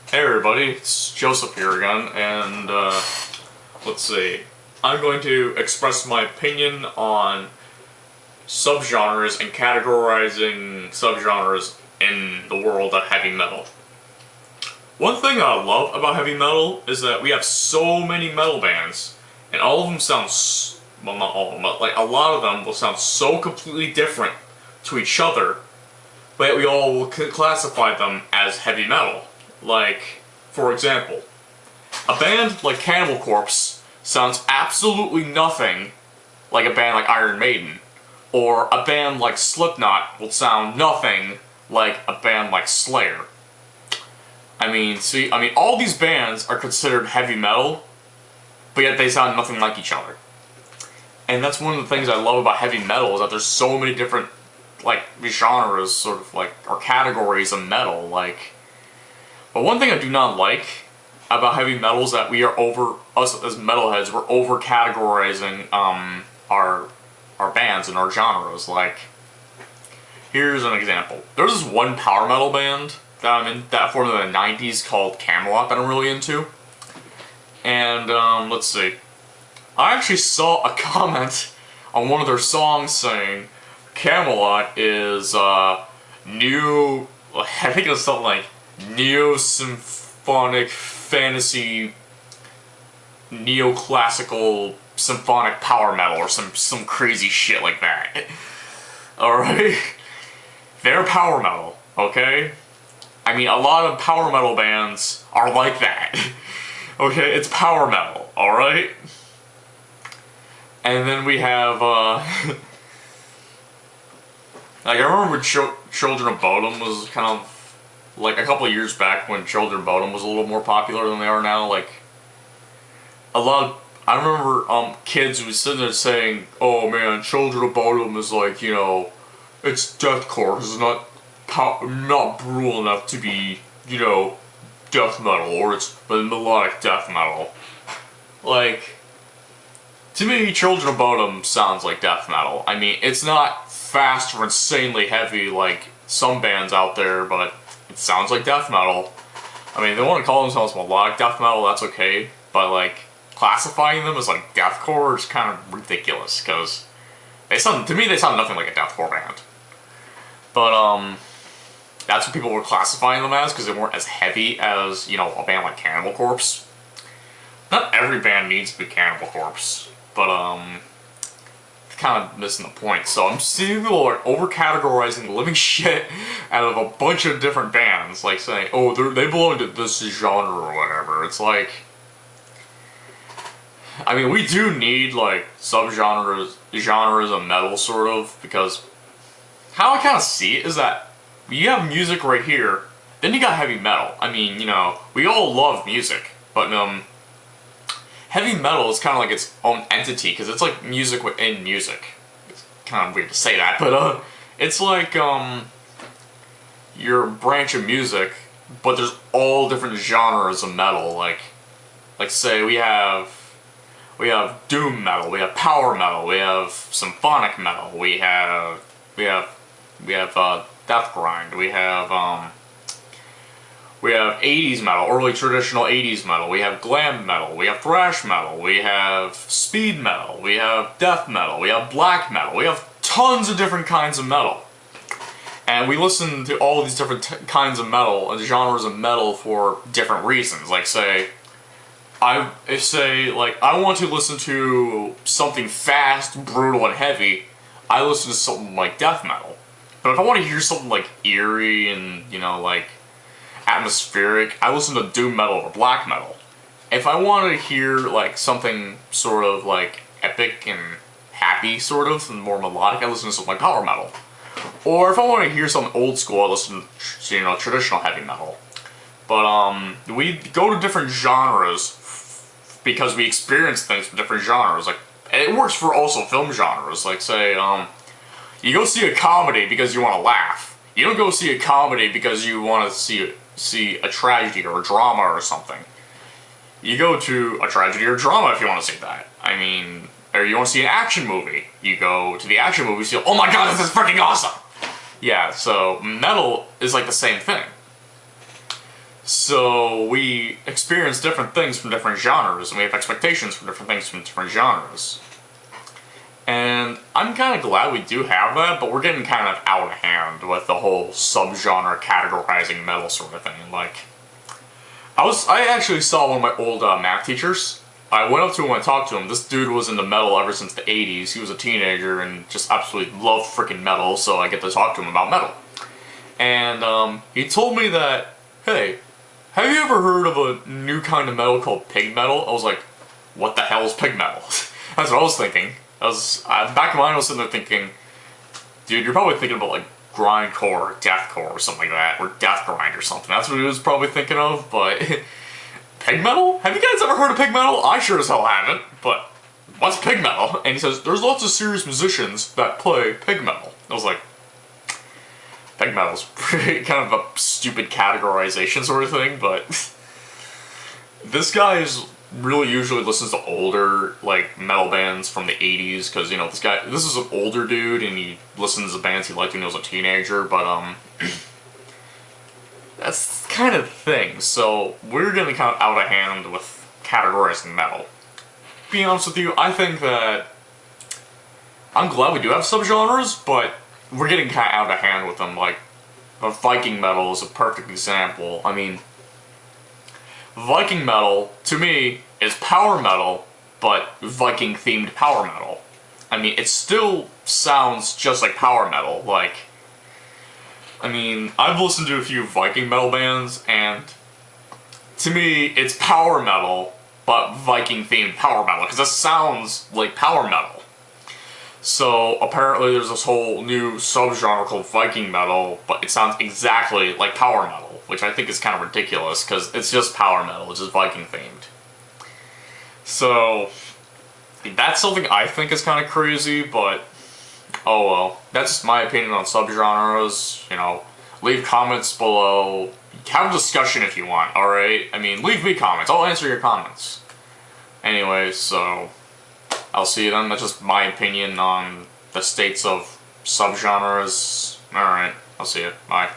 Hey everybody, it's Joseph here again, and let's see. I'm going to express my opinion on subgenres and categorizing subgenres in the world of heavy metal. One thing I love about heavy metal is that we have so many metal bands, and all of them sound, well, not all of them, but like a lot of them will sound so completely different to each other, but we all will classify them as heavy metal. Like, for example, a band like Cannibal Corpse sounds absolutely nothing like a band like Iron Maiden, or a band like Slipknot will sound nothing like a band like Slayer. I mean, all these bands are considered heavy metal, but yet they sound nothing like each other. And that's one of the things I love about heavy metal, is that there's so many different, like, genres, sort of, like, or categories of metal, like. But one thing I do not like about heavy metal is that us as metalheads, we're over-categorizing, our bands and our genres. Like, here's an example. There's this one power metal band that formed in the 90s called Camelot that I'm really into. And, let's see. I actually saw a comment on one of their songs saying Camelot is, new, I think it was something like neo-symphonic fantasy, neoclassical symphonic power metal, or some crazy shit like that. Alright? They're power metal, okay? I mean, a lot of power metal bands are like that. Okay, it's power metal, alright? And then we have, like, I remember when Children of Bodom was kind of, like, a couple of years back when Children of Bodom was a little more popular than they are now, like, I remember, kids who were sitting there saying, oh man, Children of Bodom is like, you know, it's deathcore, because it's not brutal enough to be, you know, death metal, or it's melodic death metal. Like, to me, Children of Bodom sounds like death metal. I mean, it's not fast or insanely heavy like some bands out there, but it sounds like death metal. I mean, they want to call themselves melodic death metal, that's okay, but like, classifying them as like deathcore is kind of ridiculous, because to me they sound nothing like a deathcore band. But that's what people were classifying them as, because they weren't as heavy as, you know, a band like Cannibal Corpse. Not every band needs to be Cannibal Corpse, but kind of missing the point. So I'm seeing people are over-categorizing the living shit out of a bunch of different bands, like saying, oh, they belong to this genre or whatever. It's like, I mean, we do need, like, genres of metal, sort of, because how I kind of see it is that you have music right here, then you got heavy metal. I mean, you know, we all love music, but, heavy metal is kind of like its own entity, because it's like music within music. It's kind of weird to say that, but it's like your branch of music, but there's all different genres of metal. Like say we have doom metal, we have power metal, we have symphonic metal, we have death grind, we have 80s metal, early traditional 80s metal, we have glam metal, we have thrash metal, we have speed metal, we have death metal, we have black metal, we have tons of different kinds of metal. And we listen to all of these different kinds of metal and genres of metal for different reasons. Like, say, I want to listen to something fast, brutal, and heavy, I listen to something like death metal. But if I want to hear something like eerie and, you know, like, atmospheric, I listen to doom metal or black metal. If I want to hear, like, something sort of, like, epic and happy, sort of, and more melodic, I listen to something like power metal. Or if I want to hear something old school, I listen to, you know, traditional heavy metal. But, we go to different genres because we experience things from different genres. Like, and it works for also film genres. Like, say, you go see a comedy because you want to laugh. You don't go see a comedy because you want to see a tragedy or a drama or something. You go to a tragedy or drama if you want to see that. I mean, or you want to see an action movie. You go to the action movie, you see, oh my god, this is freaking awesome! Yeah, so metal is like the same thing. So we experience different things from different genres, and we have expectations for different things from different genres. And I'm kind of glad we do have that, but we're getting kind of out of hand with the whole subgenre categorizing metal sort of thing. Like, I actually saw one of my old math teachers. I went up to him and talked to him. This dude was into metal ever since the 80s. He was a teenager and just absolutely loved freaking metal, so I get to talk to him about metal. And he told me that, hey, have you ever heard of a new kind of metal called pig metal? I was like, what the hell is pig metal? That's what I was thinking. Back in mind, I was sitting there thinking, dude, you're probably thinking about like grindcore or deathcore or something like that, or death grind or something. That's what he was probably thinking of, but pig metal? Have you guys ever heard of pig metal? I sure as hell haven't, but what's pig metal? And he says, there's lots of serious musicians that play pig metal. I was like, pig metal's pretty kind of a stupid categorization sort of thing, but this guy really usually listens to older, like, metal bands from the 80s, because, you know, this is an older dude, and he listens to bands he liked when he was a teenager, but, that's kind of the thing, so we're getting kind of out of hand with categorizing metal. To be honest with you, I think that I'm glad we do have subgenres, but we're getting kind of out of hand with them. Like, Viking metal is a perfect example. I mean, Viking metal, to me, is power metal, but Viking-themed power metal. I mean, it still sounds just like power metal. Like, I mean, I've listened to a few Viking metal bands, and to me, it's power metal, but Viking-themed power metal, because it sounds like power metal. So, apparently there's this whole new subgenre called Viking metal, but it sounds exactly like power metal, which I think is kind of ridiculous, because it's just power metal, it's just Viking-themed. So, that's something I think is kind of crazy, but oh well. That's my opinion on subgenres. You know, leave comments below. Have a discussion if you want, alright? I mean, leave me comments. I'll answer your comments. Anyway, so I'll see you then. That's just my opinion on the states of subgenres. Alright, I'll see you. Bye.